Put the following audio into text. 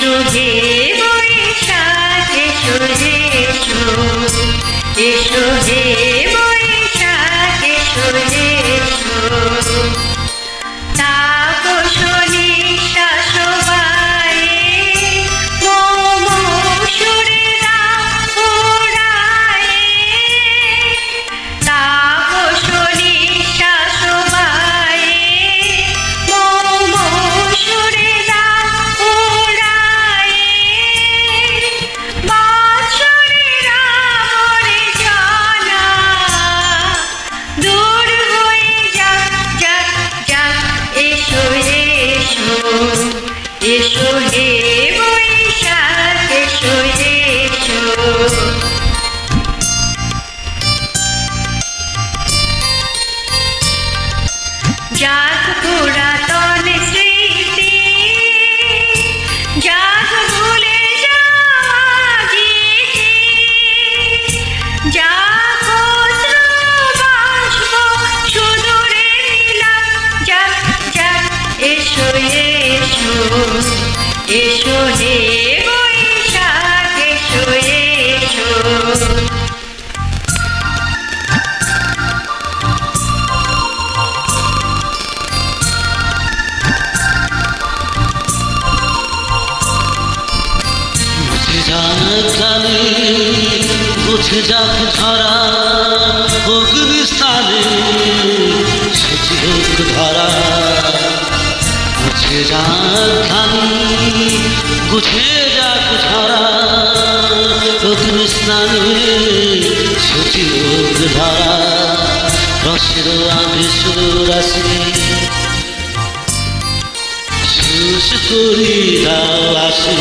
এসো হে বৈশাখ এসো হে এসো, এসো হে বৈশাখ এসো হে এসো। তাপস নিঃশ্বাস বায়ে মম সুরে দাও উড়ায়ে, তাপস নিঃশ্বাস বায়ে মম সুরে দাও উড়ায়ে। বৎসরের আবরে জ্বালা দূর হয়ে যাক যাক যাক, এসো এসো, এসো হে বৈশাখ এসো এসো। যাক পুরাতন স্মৃতি, যাক ভুলে যাওয়া গীতি, যাক অশ্রু বাষ্প সুদূরে বিলাপ, যাক যাক এসো এসো, এসো হে বৈশাখ এসো এসো। মুছে যাক ধরা অগ্নিস্থানে সেচি হোক ধরা, মুছে যাক ঘানি গুছে যাক ধরা অগ্নিস্থানে সেচি হোক ধরা। রসের আদেশ রাশি শেষ করি দাও আসি,